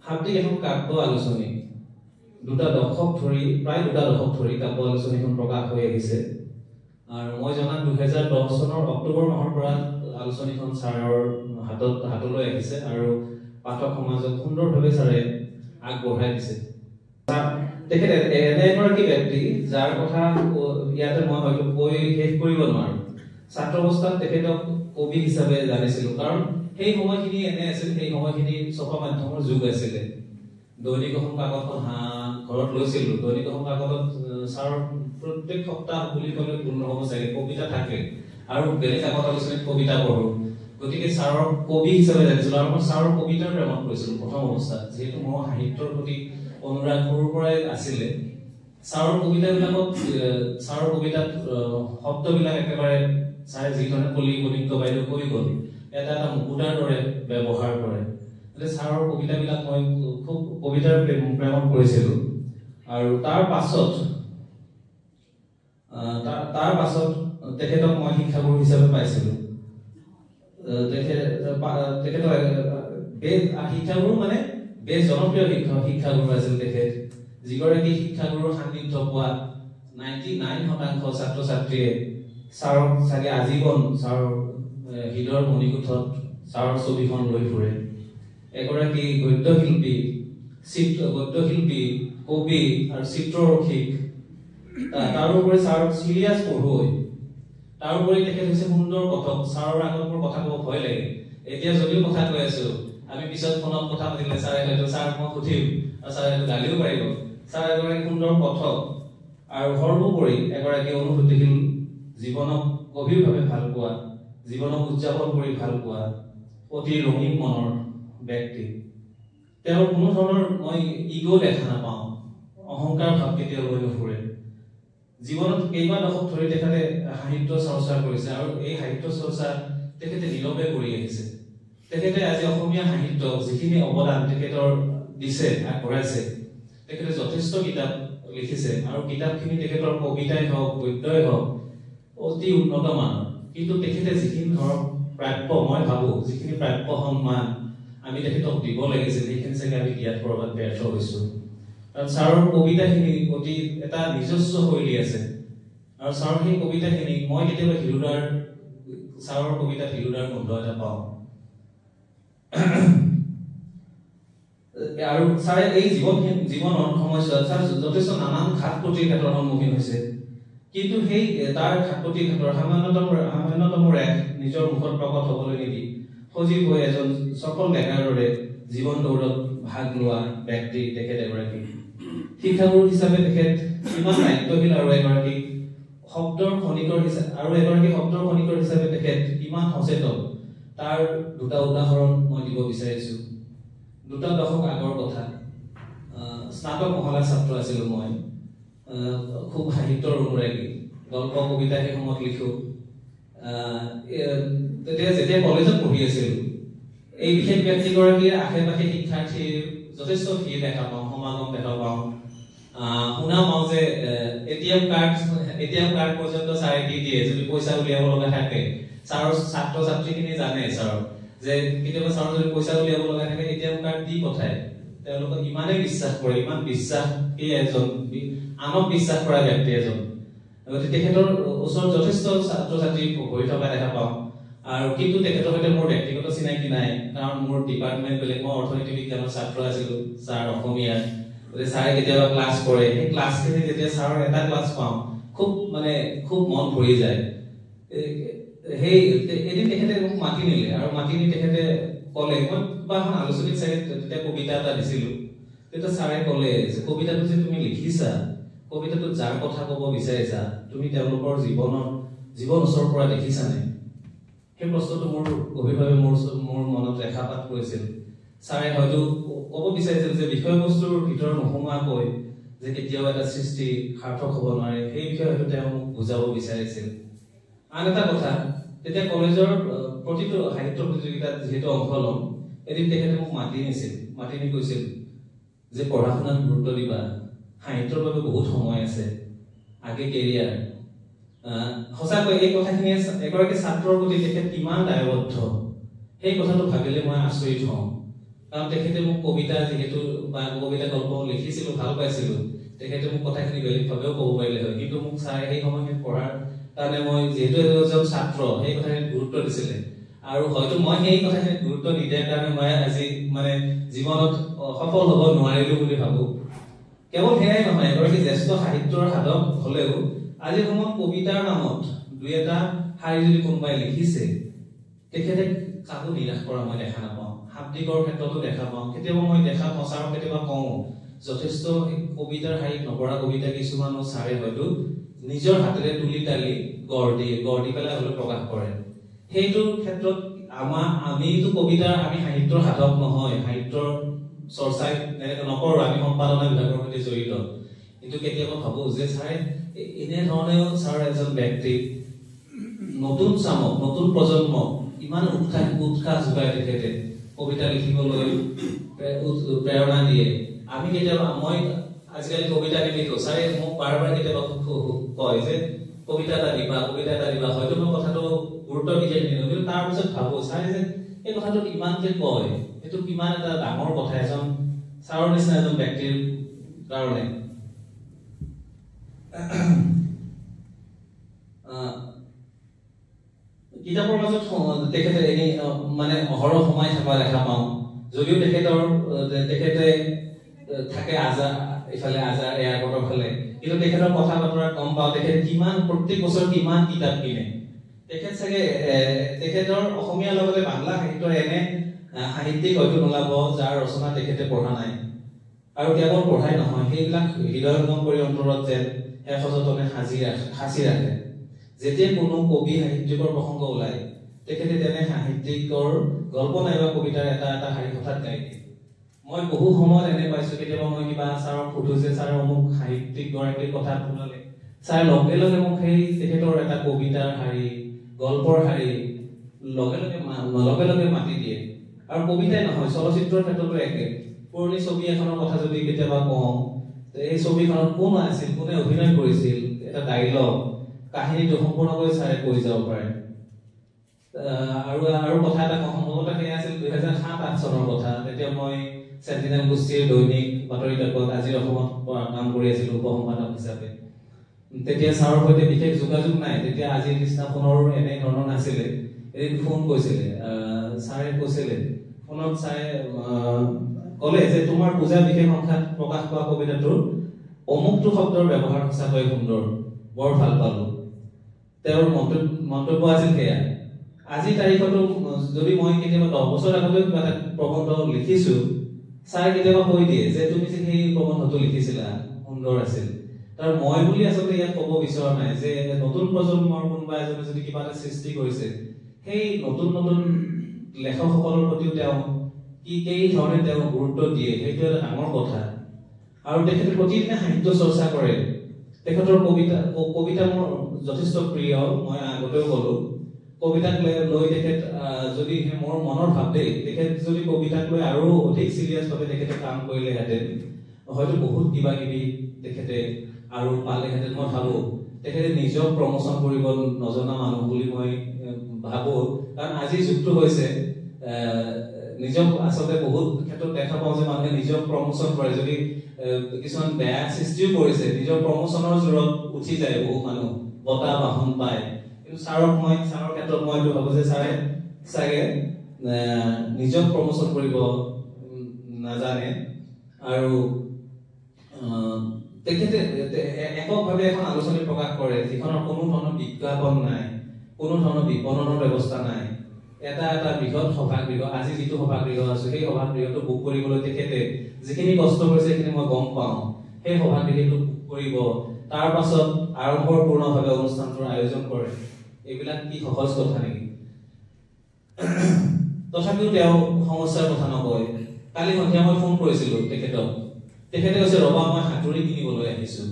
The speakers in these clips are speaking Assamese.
হাবলি এখন কাব্য আলোচনী দুটা দশক ধৰি প্ৰায় দুটা দশক ধৰি কাব্য আলোচনীখন প্ৰকাশ হৈ আহিছে আৰু মই জনাত 2010 চনৰ অক্টোবৰ মাহৰ পৰা আলোচনীখন ছাৰৰ হাতলৈ আহিছে আৰু পাঠক সমাজক সুন্দৰভাৱে ছাৰে আগবঢ়াই দিছে তেখেতে এনে এগৰাকী ব্যক্তি যাৰ কথা ইয়াতে মই হয়তো কৈ শেষ কৰিব নোৱাৰো ছাত্ৰ অৱস্থাত তেখেতক কবি হিচাপে জানিছিলো কাৰণ সেই সময়খিনি এনে আছিল সেই সময়খিনি ছপা মাধ্যমৰ যুগ আছিলে দৈনিক অসম কাকতখন ঘৰত লৈছিলো দৈনিক অসম কাকতত ছাৰ প্ৰত্যেক সপ্তাহ বুলি ক'লে ভুল নহ'ব চাগে কবিতা থাকে আৰু বেলেগ কাকত আলোচনীত কবিতা পঢ়ো গতিকে ছাৰৰ কবি হিচাপে জানিছিলো আৰু মই ছাৰৰ কবিতাৰ প্ৰেমত কৰিছিলো প্ৰথম অৱস্থাত যিহেতু মোৰ সাহিত্যৰ প্ৰতি অনুৰাগ সৰুৰ পৰাই আছিলে ছাৰৰ কবিতাবিলাকত ছাৰৰ কবিতাত শব্দবিলাক একেবাৰে ছাৰে যিধৰণে কলিঙ্গ বাইদেউ কৈ গ'ল এটা এটা মুকুতাৰ দৰে ব্যৱহাৰ কৰে ছাৰৰ কবিতাবিলাক মই খুব কবিতাৰ প্ৰেমত কৰিছিলো আৰু তাৰ পাছত তেখেতক মই শিক্ষাগুৰু হিচাপে পাইছিলো শিক্ষাগুৰু মানে বেছ জনপ্ৰিয় শিক্ষাগুৰু আছিল তেখেত যিগৰাকী শিক্ষাগুৰুৰ সান্নিধ্য পোৱা 99% ছাত্ৰ ছাত্ৰীয়ে ছাৰক চাগে আজীৱন ছাৰৰ হৃদয়ৰ মণিকোঠত ছাৰৰ ছবিখন লৈ ফুৰে এগৰাকী গদ্যশিল্পী কবি আৰু চিত্ৰৰক্ষিক তাৰোপৰি ছাৰ চিৰিয়াছ পঢ়ুৱৈ তাৰোপৰি তেখেত হৈছে সুন্দৰ কথক ছাৰৰ আগত মোৰ কথা ক'ব ভয় লাগে এতিয়া যদিও কথা কৈ আছো আমি পিছত ফোনত কথা পাতিলে ছাৰে হয়তো ছাৰক মই সুধিম আৰু ছাৰে গালিও পাৰিব ছাৰ এগৰাকী সুন্দৰ কথক আৰু সৰ্বোপৰি এগৰাকী অনুভূতিশীল জীৱনক গভীৰভাৱে ভাল পোৱা জীৱনক উদযাপন কৰি ভাল পোৱা অতি ৰঙীন মনৰ ব্যক্তি তেওঁৰ কোনো ধৰণৰ মই ইগো দেখা নাপাওঁ অহংকাৰ ভাৱ কেতিয়াও লৈ নুফুৰে জীৱনত কেইবা দশক ধৰি তেখেতে সাহিত্য চৰ্চা কৰিছে আৰু এই সাহিত্য চৰ্চা তেখেতে নীৰৱে কৰি আহিছে তেখেতে আজি অসমীয়া সাহিত্য যিখিনি অৱদান তেখেতৰ দিছে আগবঢ়াইছে তেখেতে যথেষ্ট কিতাপ লিখিছে আৰু কিতাপখিনি তেখেতৰ কবিতাই হওক গদ্যই হওক অতি উন্নত মানৰ কিন্তু তেখেতে যিখিনি ধৰক প্ৰাপ্য মই ভাবো যিখিনি প্ৰাপ্য সন্মান আমি তেখেতক দিব লাগিছিল সেইখিনি চাগে আমি দিয়াত কৰবাত ব্যৰ্থ হৈছো কাৰণ ছাৰৰ কবিতাখিনি অতি এটা নিজস্ব শৈলী আছে আৰু ছাৰৰ সেই কবিতাখিনি মই কেতিয়াবা ছাৰৰ কবিতাত হিৰুদাৰ গোন্ধ এটা পাওঁ আৰু ছাৰে এই জীৱনৰ সময়ছোৱাত ছাৰ যথেষ্ট নানান ঘাত প্ৰতিঘাতৰ সন্মুখীন হৈছে কিন্তু সেই তাৰ ঘাত প্ৰতিঘাতৰ সামান্যতম এক নিজৰ মুখত প্ৰকট হ'বলৈ নিদি সজীৱ হৈ এজন সফল ডেকাৰ দৰে জীৱন দৌৰত ভাগ লোৱা ব্যক্তি তেখেত এগৰাকী শিক্ষাগুৰু হিচাপে তেখেত ইমান দায়িত্বশীল আৰু এগৰাকী শব্দৰ খনিকৰ হিচাপে তেখেত ইমান সচেতন তাৰ দুটা উদাহৰণ মই দিব বিচাৰিছো দুটা দশক আগৰ কথা স্নাতক মহলাৰ ছাত্ৰ আছিলো মই খুব সাহিত্যৰ অনুৰাগী গল্প কবিতা সেই সময়ত লিখো যেতিয়া কলেজত পঢ়ি আছিলো এই বিশেষ ব্যক্তিগৰাকীৰ আশে পাশে শিক্ষাৰ্থীৰ যথেষ্ট ভিৰ দেখা পাওঁ সমাগম দেখা পাওঁ শুনা পাওঁ যে এটিএম কাৰ্ড পৰ্যন্ত ছাৰে দি দিয়ে যদি পইচা উলিয়াব লগা থাকে ছাৰৰ ছাত্ৰ ছাত্ৰীখিনি জানে ছাৰৰ যে কেতিয়াবা ছাৰৰ যদি পইচা উলিয়াব লগা থাকে এটিএম কাৰ্ড দি পঠায় তেওঁলোকক ইমানেই বিশ্বাস কৰে ইমান বিশ্বাসী এজন আনক বিশ্বাস কৰা ব্যক্তি এজন গতিকে তেখেতৰ ওচৰত যথেষ্ট ছাত্ৰ ছাত্ৰী হৈ থকা দেখা পাওঁ আৰু কিন্তু তেখেতৰ সৈতে মোৰ ব্যক্তিগত চিনাকি নাই কাৰণ মোৰ ডিপাৰ্টমেণ্ট বেলেগ মই অৰ্থনীতি বিজ্ঞানৰ ছাত্ৰ আছিলো ছাৰ অসমীয়াৰ গতিকে ছাৰে কেতিয়াবা ক্লাছ কৰে সেই ক্লাছখিনি যেতিয়া ছাৰৰ এটা ক্লাছ পাওঁ খুব মন ভৰি যায় সেই এদিন তেখেতে মোক মাতি নিলে আৰু মাতি নি তেখেতে ক'লে মই কিবা এখন আলোচনীত চাগে তেতিয়া কবিতা এটা দিছিলো তেতিয়া ছাৰে ক'লে যে কবিতাটো যে তুমি লিখিছা কবিতাটো যাৰ কথা ক'ব বিচাৰিছা তুমি তেওঁলোকৰ জীৱন ওচৰৰ পৰা দেখিছানে সেই প্ৰশ্নটো মোৰ গভীৰভাৱে মোৰ মনত ৰেখাপাত কৰিছিল ছাৰে হয়তো ক'ব বিচাৰিছিল যে বিষয়বস্তুৰ ভিতৰত নোসোমোৱাকৈ যে কেতিয়াও এটা সৃষ্টি সাৰ্থক হ'ব নোৱাৰে সেই বিষয়ে হয়তো তেওঁ মোক বুজাব বিচাৰিছিল আন এটা কথা তেতিয়া কলেজৰ প্ৰতিটো সাহিত্য প্ৰতিযোগিতাত যিহেতু অংশ ল'ম এদিন তেখেতে মোক মাতি নি কৈছিল যে পঢ়া শুনাত গুৰুত্ব দিবা সাহিত্যৰ বাবে বহুত সময় আছে আগে কেৰিয়াৰ সঁচাকৈ এই কথাখিনি এগৰাকী ছাত্ৰৰ প্ৰতি তেখেত কিমান দায়বদ্ধ সেই কথাটো ভাবিলে মই আচৰিত হওঁ কাৰণ তেখেতে মোক কবিতা যেহেতু বা কবিতা গল্প লিখিছিলো ভাল পাইছিলো তেখেতে মোক কথাখিনি বেলেগভাৱেও ক'ব পাৰিলে হয় কিন্তু মোক চাই সেই সময়খিনিত পঢ়াৰ কাৰণে মই যেহেতু এজন ছাত্ৰ সেই কথাখিনিত গুৰুত্ব দিছিলে আৰু হয়তো মই সেই কথাখিনিত গুৰুত্ব নিদিয়াৰ কাৰণে মই আজি মানে জীৱনত সফল হ'ব নোৱাৰিলো বুলি ভাবো কেৱল সেয়াই নহয় এগৰাকী জ্যেষ্ঠ সাহিত্যৰ সাধক হলেও আজিৰ সময়ত কবিতাৰ নামত দুই এটা শাৰী যদি কোনোবাই লিখিছে তেখেতে কাকো নিৰাশ কৰা মই দেখা নাপাওঁ শাব্দিকৰ ক্ষেত্ৰতো দেখা পাওঁ কেতিয়াবা মই দেখা প্ৰচাৰ কেতিয়াবা কওঁ যথেষ্ট কবিতাৰ শাৰীত নপঢ়া কবিতা কিছুমানো ছাৰে হয়তো নিজৰ হাতেৰে তুলি তালি গঢ় দি পেলাই হ'লেও প্ৰকাশ কৰে সেইটোৰ ক্ষেত্ৰত আমিতো কবিতাৰ আমি সাহিত্যৰ সাধক নহয় সাহিত্যৰ চৰ্চাই নকৰোঁ আমি সম্পাদনা বিভাগৰ সৈতে জড়িত কিন্তু কেতিয়াবা ভাবো যে ছাৰে এনেধৰণেও ছাৰ এজন ব্যক্তি নতুন চামক নতুন প্ৰজন্মক ইমান উৎসাহ যোগায় তেখেতে কবিতা লিখিবলৈ প্ৰেৰণা দিয়ে আমি কেতিয়াবা মই আজিকালি কবিতা নিলিখো ছাৰে মোক বাৰ কেতিয়াবা কয় যে কবিতা এটা দিবা হয়তো মই কথাটো গুৰুত্ব নিদিয়ে কিন্তু তাৰ পিছত ভাবো ছাৰে যে এই কথাটো ইমান যে কয় সেইটো কিমান এটা ডাঙৰ কথা এজন ছাৰৰ নিচিনা এজন ব্যক্তিৰ কাৰণে কিতাপৰ মাজত তেখেতে এনেই মানে অহৰহ সময় থকা দেখা পাওঁ যদিও তেখেতে থাকে ইফালে আজাৰ এয়াৰপৰ্টৰ ফালে কিন্তু তেখেতৰ কথা বতৰা গম পাওঁ তেখেতে প্ৰত্যেক বছৰ কিমান কিতাপ কিনে তেখেত চাগে তেখেতৰ অসমীয়াৰ লগতে বাংলা সাহিত্যৰ এনে সাহিত্যিক হয়তো নোলাব যাৰ ৰচনা তেখেতে পঢ়া নাই আৰু কেৱল পঢ়াই নহয় সেইবিলাক হৃদয়ংগম কৰি অন্তৰত যেন সযতনে সাঁচি ৰাখে যেতিয়া কোনো কবি সাহিত্যিকৰ প্ৰসংগ ওলায় তেখেতে তেনে সাহিত্যিকৰ গল্প নাইবা কবিতাৰ এটা শাৰী হঠাৎ গাই দিয়ে মই বহু সময়ত এনে পাইছো কেতিয়াবা মই কিবা ছাৰক সুধো যে ছাৰ অমুক সাহিত্যিক গৰাকীৰ কথা শুনালে ছাৰ লগে লগে মোক সেই তেখেতৰ এটা কবিতাৰ শাৰী গল্পৰ শাৰী লগে লগে মাতি দিয়ে আৰু কবিতাই নহয় চলচ্চিত্ৰৰ ক্ষেত্ৰতো একে পুৰণি ছবি এখনৰ কথা যদি কেতিয়াবা কওঁ এই ছবিখনত কোন আছিল কোনে অভিনয় কৰিছিল এটা ডাইলগ কাহিনীটো সম্পূৰ্ণকৈ ছাৰে কৈ যাব পাৰে আৰু কথা এটা সম্ভৱতঃ সেয়া আছিল 2007-08 চনৰ কথা তেতিয়া মই চেণ্টিনেল গোষ্ঠীৰ দৈনিক বাতৰি কাকত আজিৰ অসমত কাম কৰি আছিলো উপসম্পাদক হিচাপে তেতিয়া ছাৰৰ সৈতে বিশেষ যোগাযোগ নাই তেতিয়া আজিৰ নিচিনা ফোনৰ এনে ধৰণৰ নাছিলে এদিন ফোন কৰিছিলে ছাৰে কৈছিলে ফোনত ছাৰে ক'লে যে তোমাৰ পূজা বিশেষ সংখ্যাত প্ৰকাশ পোৱা কবিতাটোৰ অমুকটো শব্দৰ ব্যৱহাৰ সঁচাকৈ সুন্দৰ বৰ ভাল পালো তেওঁৰ মন্তব্য আছিল সেয়া আজি তাৰিখতো যদি মই কেতিয়াবা 10 বছৰ আগলৈ কিবা এটা প্ৰবন্ধ লিখিছো ছাৰে কেতিয়াবা কৈ দিয়ে যে তুমি যে সেই প্ৰবন্ধটো লিখিছিলা সুন্দৰ আছিল তাৰ মই বুলি আচলতে ইয়াত ক'ব বিচৰা নাই যে নতুন প্ৰজন্মৰ কোনোবা এজনে যদি কিবা এটা সৃষ্টি কৰিছে সেই নতুন লেখকসকলৰ প্ৰতিও তেওঁ কি ধৰণে তেওঁ গুৰুত্ব দিয়ে সেইটো এটা ডাঙৰ কথা আৰু তেখেতে প্ৰতিদিনে সাহিত্য চৰ্চা কৰে তেখেতৰ কবিতা মোৰ যথেষ্ট প্ৰিয় মই আগতেও ক'লো কবিতাক লৈ তেখেত যদি মোৰ মনৰ ভাৱ দেই তেখেত যদি কবিতাক লৈ আৰু অধিক চিৰিয়াছভাৱে তেখেতে কাম কৰিলেহেঁতেন হয়তো বহুত কিবা কিবি তেখেতে আৰু পালেহেঁতেন মই ভাবো তেখেতে নিজক প্ৰমোচন কৰিব নজনা মানুহ বুলি মই ভাবো কাৰণ আজি যুগটো হৈছে নিজক আচলতে বহুত ক্ষেত্ৰত দেখা পাওঁ যে মানুহে নিজক প্ৰমোচন কৰে যদি কিছুমান বেয়া সৃষ্টিও কৰিছে নিজৰ প্ৰমোচনৰ জোৰত উঠি যায় বহু মানুহ বঁটা বাহন পায় কিন্তু ছাৰৰ ক্ষেত্ৰত মই এইটো ভাবো যে ছাৰে চাগে নিজক প্ৰমোচন কৰিব নাজানে আৰু তেখেতে এককভাৱে এখন আলোচনী প্ৰকাশ কৰে যিখনৰ কোনো ধৰণৰ বিজ্ঞাপন নাই কোনো ধৰণৰ বিপণনৰ ব্যৱস্থা নাই এটা বৃহৎ সভাগৃহ আজি যিটো সভাগৃহ আছে সেই সভাগৃহটো বুক কৰিবলৈ তেখেতে যিখিনি কষ্ট কৰিছে সেইখিনি মই গম পাওঁ সেই সভাগৃহটো বুক কৰিব তাৰ পাছত আড়ম্বৰপূৰ্ণভাৱে অনুষ্ঠানটোৰ আয়োজন কৰে এইবিলাক কি সহজ কথা নেকি তথাপিও তেওঁ সমস্যাৰ কথা নকয় কালি সন্ধিয়া মই ফোন কৰিছিলো তেখেতে কৈছে ৰবা মই হাতুৰি কিনিবলৈ আহিছো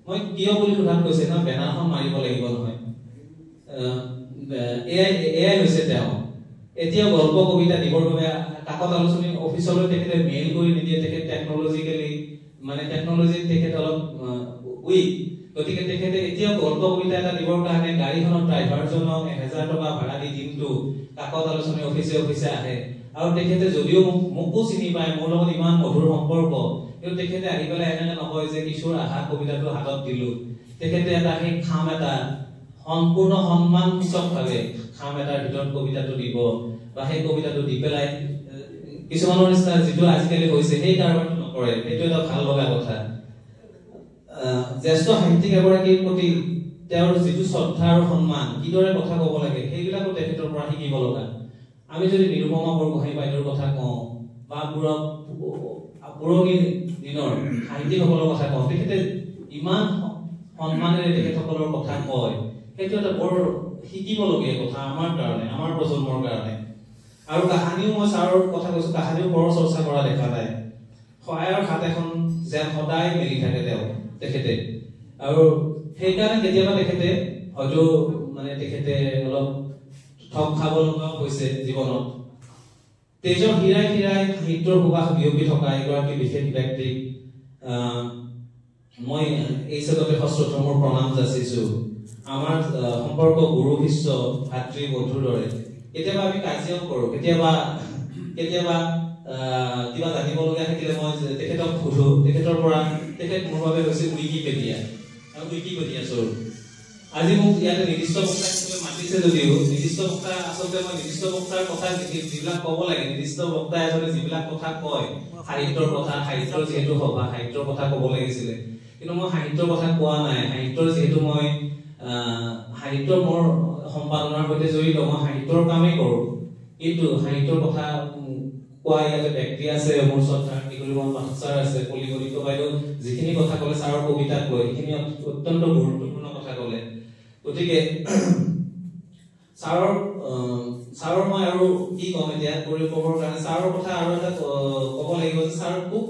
মই কিয় বুলি সোধাত কৈছে না বেনাৰখন মাৰিব লাগিব নহয় এয়াই হৈছে তেওঁ এতিয়া গল্প কবিতা দিবৰ বাবে কাকত আলোচনী অফিচলৈ তেখেতে মেইল কৰি নিদিয়ে তেখেত টেকনলজি তেখেত অলপ উইক গতিকে তেখেতে এতিয়া গল্প কবিতা এটা দিবৰ কাৰণে গাড়ীখনৰ ড্ৰাইভাৰজনক 1000 টকা ভাড়া দি দিনটো কাকত আলোচনী অফিচে আহে আৰু তেখেতে যদিও মোকো চিনি পায়, মোৰ লগত ইমান মধুৰ সম্পৰ্ক, কিন্তু তেখেতে আহি পেলাই এনেকে নকয় যে কিশোৰ আহা কবিতাটো হাতত দিলো। তেখেতে এটা সেই খাম এটা সম্পূৰ্ণ সন্মান সূচকভাৱে খাম এটাৰ ভিতৰত কবিতাটো দিব, বা সেই কবিতাটো দি পেলাই কিছুমানৰ নিচিনা যিটো আজিকালি হৈছে সেই কাৰবাৰটো নকৰে। সেইটো এটা ভাল লগা কথা। জ্যেষ্ঠ সাহিত্যিক এগৰাকীৰ প্ৰতি তেওঁৰ যিটো শ্ৰদ্ধা আৰু সন্মান, কিদৰে কথা ক'ব লাগে, সেইবিলাকো তেখেতৰ পৰা শিকিব লগা। আমি যদি নিৰুপমা বৰগোহাঁই বাইদেউৰ কথা কওঁ বা পুৰণি দিনৰ সাহিত্যিকসকলৰ কথা কওঁ, তেখেতে ইমান সন্মানেৰে তেখেতসকলৰ কথা কয়, সেইটো এটা বৰ শিকিবলগীয়া কথা আমাৰ কাৰণে, আমাৰ প্ৰজন্মৰ কাৰণে। আৰু কাহানিও মই ছাৰৰ কথা কৈছো, কাহানিও বৰ চৰ্চা কৰা দেখা নাই। সহায়ৰ হাত এখন যেন সদায় মেলি থাকে তেখেতে। আৰু সেইকাৰণে কেতিয়াবা তেখেতে হয়তো তেখেতে অলপ ঠগ খাব লগা হৈছে জীৱনত। তেজৰ হীৰাই হীৰাই সাহিত্যৰ সুবাস বিয়পি থকা এগৰাকী বিশেষ ব্যক্তিক মই এই চেগতে সশ্ৰদ্ধ মোৰ প্ৰণাম যাচিছো। আমাৰ সম্পৰ্ক গুৰু শিষ্য ভাতৃ বন্ধুৰ দৰে। কেতিয়াবা আমি কাজিয়াও কৰো, কেতিয়াবা কিবা জানিবলগীয়া থাকিলে মই তেখেতক সুধো। তেখেতৰ পৰা তেখেত মোৰ বাবে হৈছে উইকিপিডিয়া স্বৰূপ। আজি মোক ইয়াতে নিৰ্দিষ্ট বক্তা হিচাপে মাতিছে যদিও নিৰ্দিষ্ট বক্তা আচলতে মই নিৰ্দিষ্ট বক্তাৰ কথা যিবিলাক ক'ব লাগে, নিৰ্দিষ্ট বক্তা এজনে যিবিলাক কথা কয় সাহিত্যৰ কথা, সাহিত্যৰ যিহেতু সভা সাহিত্যৰ কথা ক'ব লাগিছিলে, কিন্তু মই সাহিত্যৰ কথা কোৱা নাই। সাহিত্যৰ যিহেতু মই সাহিত্যৰ মোৰ সম্পাদনাৰ সৈতে জড়িত, মই সাহিত্যৰ কামেই কৰো, কিন্তু সাহিত্যৰ কথা কোৱা ইয়াতে ব্যক্তি আছে। মোৰ শ্ৰদ্ধাৰ কিশোৰীমন পাঠক ছাৰ আছে, কলিকলিক বাইদেউ যিখিনি কথা ক'লে ছাৰৰ কবিতাক লৈ, সেইখিনি অত্যন্ত গুৰুত্বপূৰ্ণ কথা ক'লে। গতিকে ছাৰৰ মই আৰু কি ক'ম এতিয়া ক'বৰ কাৰণে, ছাৰৰ কথা আৰু এটা ক'ব লাগিব যে ছাৰ খুব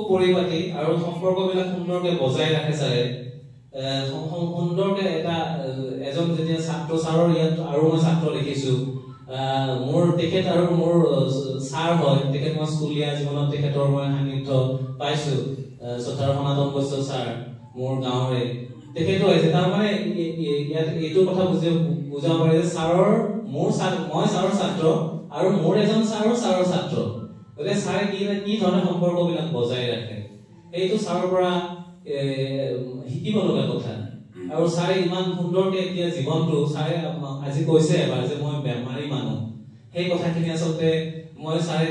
পৰিপাটি আৰু সম্পৰ্কবিলাক সুন্দৰকে বজাই ৰাখে ছাৰে। সুন্দৰকে এজন যেতিয়া ছাত্ৰ, ছাৰৰ ইয়াত আৰু মই ছাত্ৰ দেখিছো, মোৰ তেখেত আৰু মোৰ ছাৰ হয়, তেখেত মই স্কুলীয়া জীৱনত তেখেতৰ মই সান্নিধ্য পাইছো। শ্ৰদ্ধাৰ সনাতন বৈশ্য ছাৰ মোৰ গাঁৱৰে তেখেতো আহিছে। তাৰমানে ইয়াত এইটো কথা বুজাব পাৰি যে মই ছাৰৰ ছাত্ৰ আৰু মোৰ এজন ছাৰৰ ছাত্ৰ। গতিকে ছাৰে কি ধৰণে সম্পৰ্কবিলাক বজাই ৰাখে, এইটো ছাৰৰ পৰা শিকিব লগা কথা। আৰু ছাৰে ইমান সুন্দৰকে এতিয়া জীৱনটো ছাৰে আজি কৈছে এবাৰ যে মই বেমাৰী মানুহ, সেই কথাখিনি আচলতে মই ছাৰে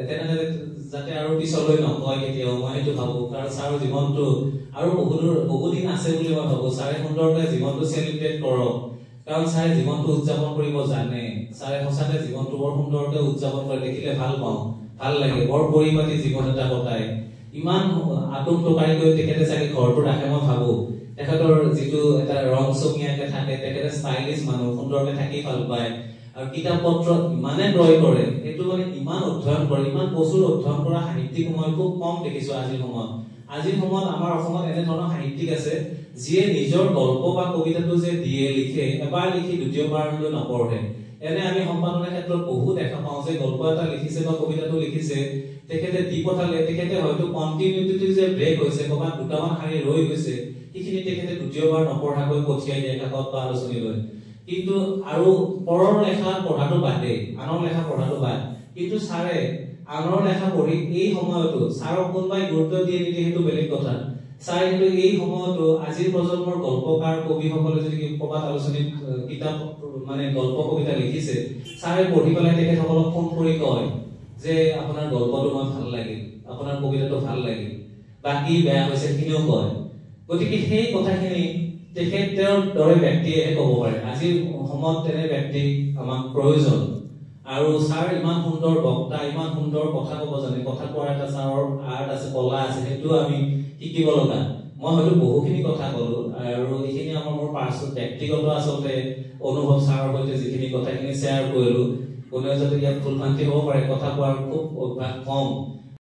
তেনেদৰে যাতে আৰু পিছলৈ নকয় কেতিয়াও, মই সেইটো ভাবো। কাৰণ ছাৰৰ জীৱনটো আৰু বহুদিন আছে বুলি মই ভাবো। ছাৰে সুন্দৰকে জীৱনটো চেলিব্ৰেট কৰক, কাৰণ ছাৰে জীৱনটো উদযাপন কৰিব জানে। ছাৰে সঁচাকে জীৱনটো বৰ সুন্দৰকে উদযাপন কৰে, দেখিলে ভাল পাওঁ, ভাল লাগে। বৰ পৰিপাটি জীৱন এটা কটাই, ইমান আতুম টোকাৰিকৈ তেখেতে চাগে ঘৰটো ৰাখে। মই ভাবো তেখেতৰ যিটো এটা ৰং চঙীয়াকে থাকে, তেখেতে ষ্টাইলিছ মানুহ, সুন্দৰকে থাকি ভাল পায়। আৰু কিতাপ পত্ৰ ইমানে ক্ৰয় কৰে, সেইটো ইমান অধ্যয়ন কৰে, ইমান প্ৰচুৰ অধ্যয়ন কৰা সাহিত্যিক মই খুব কম দেখিছো আজিৰ সময়ত। আমাৰ অসমত এনে ধৰণৰ সাহিত্যিক আছে যিয়ে নিজৰ গল্প বা কবিতাটো যে লিখে, এবাৰ লিখি দ্বিতীয়বাৰলৈ নপঢ়ে। এনে আমি সম্পাদনাৰ ক্ষেত্ৰত বহু দেখা পাওঁ যে গল্প এটা লিখিছে বা কবিতাটো লিখিছে, তেখেতে দি পঠালে, তেখেতে হয়তো কণ্টিনিউটিটো যে ব্ৰেক হৈছে, ক'ৰবাত দুটামান শাৰী ৰৈ গৈছে, সেইখিনি তেখেতে দ্বিতীয়বাৰ নপঢ়াকৈ পঠিয়াই দিয়ে কাকত বা আলোচনীলৈ। কিন্তু আৰু পৰৰ লেখা পঢ়াটো বাদে, আনৰ লেখা পঢ়াটো বাদ। কিন্তু ছাৰে আনৰ লেখা পঢ়ি এই সময়তো ছাৰক কোনোবাই গুৰুত্ব দিয়ে নিদিয়ে সেইটো বেলেগ কথা। ছাৰে কিন্তু এই সময়তো আজিৰ প্ৰজন্মৰ গল্পকাৰ কবিসকলে যদি ক'ৰবাত আলোচনীত কিতাপ গল্প কবিতা লিখিছে, ছাৰে পঢ়ি পেলাই তেখেতসকলক ফোন কৰি কয় যে আপোনাৰ গল্পটো মই ভাল লাগিল, আপোনাৰ কবিতাটো ভাল লাগিল, বাকী বেয়া হৈছে সেইখিনিও কয়। গতিকে সেই কথাখিনি তেখেতৰ দৰে ব্যক্তিয়ে ক'ব পাৰে। আজিৰ সময়ত তেনে ব্যক্তি আমাক প্ৰয়োজন। আৰু ছাৰ ইমান সুন্দৰ বক্তা, ইমান সুন্দৰ কথা ক'ব জানে, কথা কোৱাৰ এটা ছাৰৰ আৰ্ট আছে, কলা আছে, সেইটো আমি শিকিব লগা। মই হয়তো বহুখিনি কথা ক'লো, আৰু এইখিনি মোৰ ব্যক্তিগত আচলতে অনুভৱ। ছাৰৰ সৈতে যিখিনি কথাখিনি শ্বেয়াৰ কৰিলো, কোনেও যাতে ইয়াত ভুল ভ্ৰান্তি হ'ব পাৰে, কথা কোৱাৰ খুব অভ্যাস কম।